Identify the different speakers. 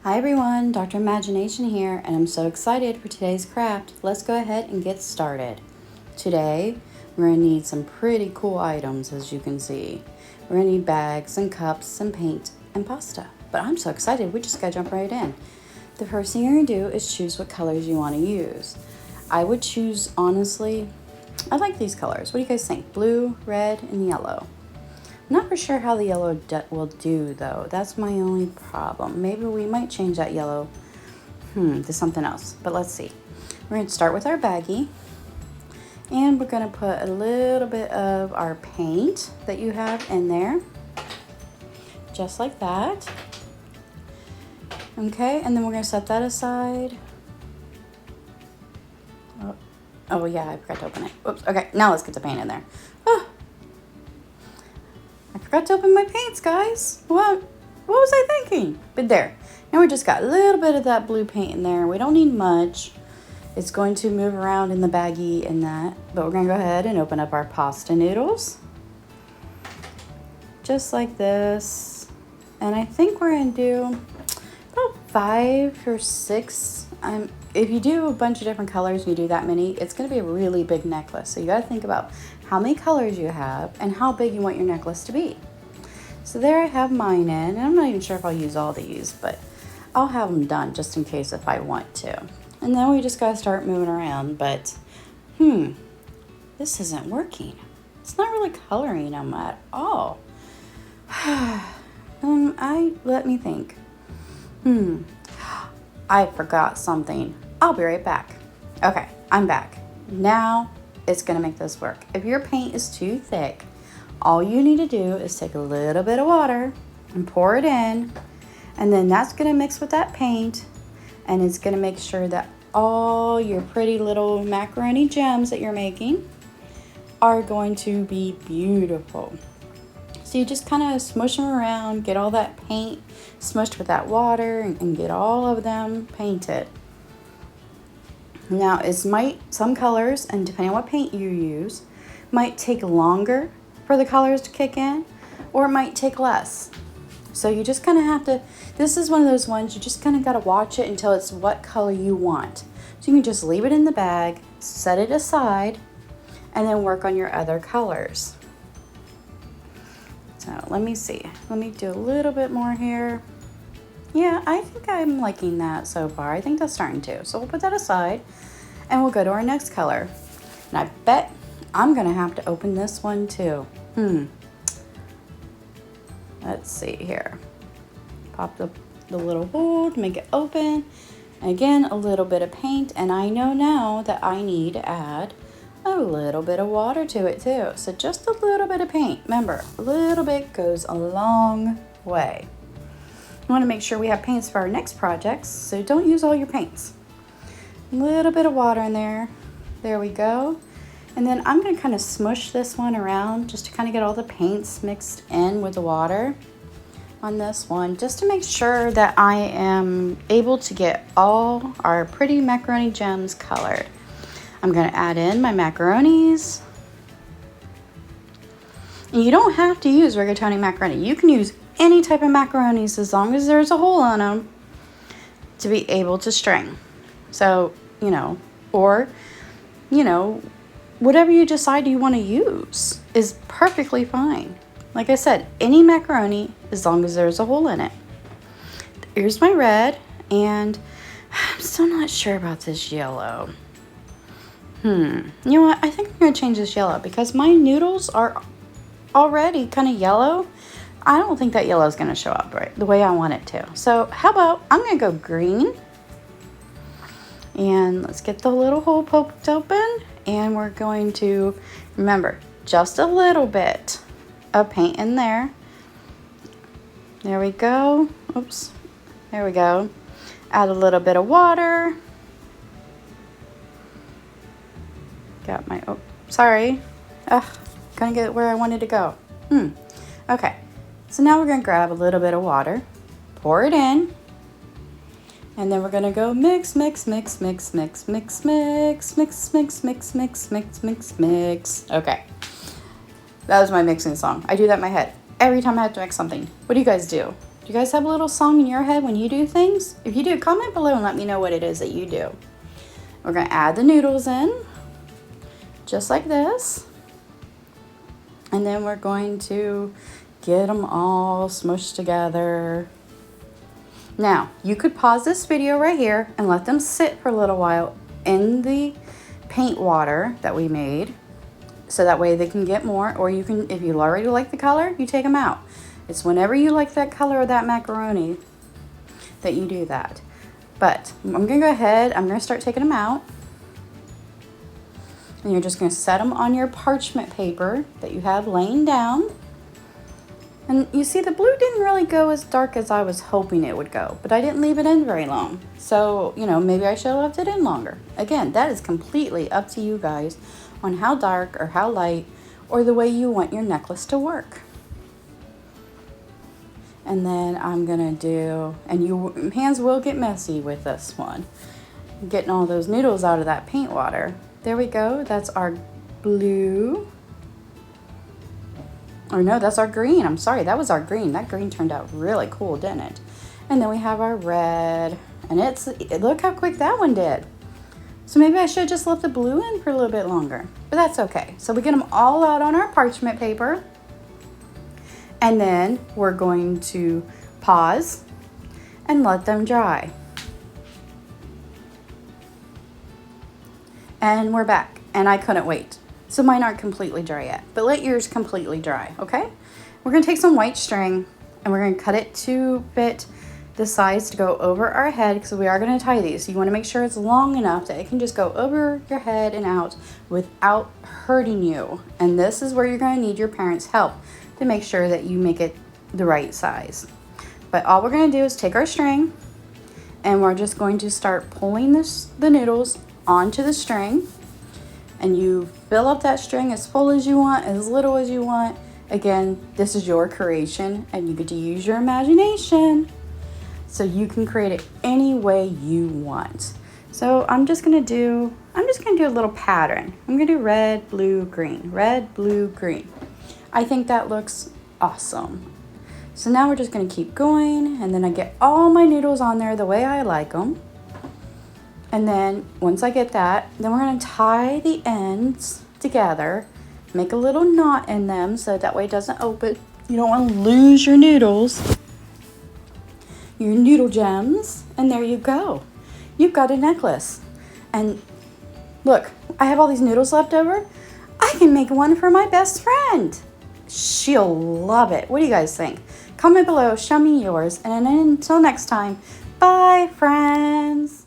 Speaker 1: Hi everyone, Dr. Imagination here, and I'm so excited for today's craft. Let's go ahead and get started. Today, we're going to need some pretty cool items, as you can see. We're going to need bags and cups and paint and pasta. But I'm so excited, we just got to jump right in. The first thing you're going to do is choose what colors you want to use. I would choose, honestly, I like these colors. What do you guys think? Blue, red, and yellow. I'm not for sure how the yellow will do though. That's my only problem. Maybe we might change that yellow to something else, but let's see. We're going to start with our baggie, and we're going to put a little bit of our paint that you have in there, just like that. Okay, and then we're going to set that aside. Oh yeah, I forgot to open it. Oops, okay, now let's get the paint in there. I forgot to open my paints, guys. What was I thinking? But there. Now we just got a little bit of that blue paint in there. We don't need much. It's going to move around in the baggie and that. But we're going to go ahead and open up our pasta noodles. Just like this. And I think we're going to do about 5 or 6. If you do a bunch of different colors and you do that many, it's going to be a really big necklace. So you got to think about how many colors you have and how big you want your necklace to be. So there I have mine in, and I'm not even sure if I'll use all these, but I'll have them done just in case if I want to. And then we just got to start moving around, but this isn't working. It's not really coloring them at all. Let me think. I forgot something. I'll be right back. Okay, I'm back. Now it's gonna make this work. If your paint is too thick, all you need to do is take a little bit of water and pour it in, and then that's gonna mix with that paint, and it's gonna make sure that all your pretty little macaroni gems that you're making are going to be beautiful. So you just kind of smush them around, get all that paint smushed with that water, and get all of them painted. Now, some colors, and depending on what paint you use, might take longer for the colors to kick in, or it might take less. So you just kind of have to, this is one of those ones, you just kind of got to watch it until it's what color you want. So you can just leave it in the bag, set it aside, and then work on your other colors. So let me see. Let me do a little bit more here. Yeah, I think I'm liking that so far. I think that's starting to. So we'll put that aside and we'll go to our next color. And I bet I'm gonna have to open this one too. Let's see here. Pop the little hole to make it open. Again, a little bit of paint, and I know now that I need to add a little bit of water to it too. So just a little bit of paint. Remember, a little bit goes a long way. You want to make sure we have paints for our next projects, so don't use all your paints. A little bit of water in there. There we go. And then I'm going to kind of smush this one around just to kind of get all the paints mixed in with the water on this one, just to make sure that I am able to get all our pretty macaroni gems colored. I'm going to add in my macaronis. And you don't have to use rigatoni macaroni. You can use any type of macaronis as long as there's a hole on them to be able to string. So, whatever you decide you want to use is perfectly fine. Like I said, any macaroni as long as there's a hole in it. Here's my red, and I'm still not sure about this yellow. You know what? I think I'm going to change this yellow because my noodles are already kind of yellow. I don't think that yellow is going to show up right the way I want it to. So how about I'm going to go green. And let's get the little hole poked open. And we're going to, remember, just a little bit of paint in there. There we go. Oops. There we go. Add a little bit of water. Got my, sorry. Couldn't get where I wanted to go. Okay. So now we're going to grab a little bit of water, pour it in, and then we're going to go mix, mix, mix, mix, mix, mix, mix, mix, mix, mix, mix, mix, mix, mix. Okay. That was my mixing song. I do that in my head every time I have to mix something. What do you guys do? you guys have a little song in your head when you do things? If you do, comment below and let me know what it is that you do. We're going to add the noodles in, just like this. And then we're going to get them all smushed together. Now, you could pause this video right here and let them sit for a little while in the paint water that we made, so that way they can get more, or you can, if you already like the color, you take them out. It's whenever you like that color of that macaroni that you do that. But I'm gonna go ahead, I'm gonna start taking them out. And you're just gonna set them on your parchment paper that you have laying down. And you see the blue didn't really go as dark as I was hoping it would go, but I didn't leave it in very long. So, you know, maybe I should have left it in longer. Again, that is completely up to you guys on how dark or how light or the way you want your necklace to work. And then I'm gonna do, and your hands will get messy with this one, getting all those noodles out of that paint water. There we go, that's our blue. Or no, that's our green. I'm sorry, that was our green. That green turned out really cool, didn't it? And then we have our red. And look how quick that one did. So maybe I should have just left the blue in for a little bit longer. But that's okay. So we get them all out on our parchment paper. And then we're going to pause and let them dry. And we're back. And I couldn't wait. So mine aren't completely dry yet, but let yours completely dry, okay? We're gonna take some white string and we're gonna cut it to fit the size to go over our head, because we are gonna tie these. So you wanna make sure it's long enough that it can just go over your head and out without hurting you. And this is where you're gonna need your parents' help to make sure that you make it the right size. But all we're gonna do is take our string and we're just going to start pulling the noodles onto the string. And you fill up that string as full as you want, as little as you want. Again, this is your creation and you get to use your imagination. So you can create it any way you want. So I'm just gonna do a little pattern. I'm gonna do red, blue, green, red, blue, green. I think that looks awesome. So now we're just gonna keep going, and then I get all my noodles on there the way I like them. And then once I get that, then we're gonna tie the ends together, make a little knot in them so that way it doesn't open. You don't wanna lose your noodles, your noodle gems, and there you go. You've got a necklace. And look, I have all these noodles left over. I can make one for my best friend. She'll love it. What do you guys think? Comment below, show me yours, and until next time, bye friends.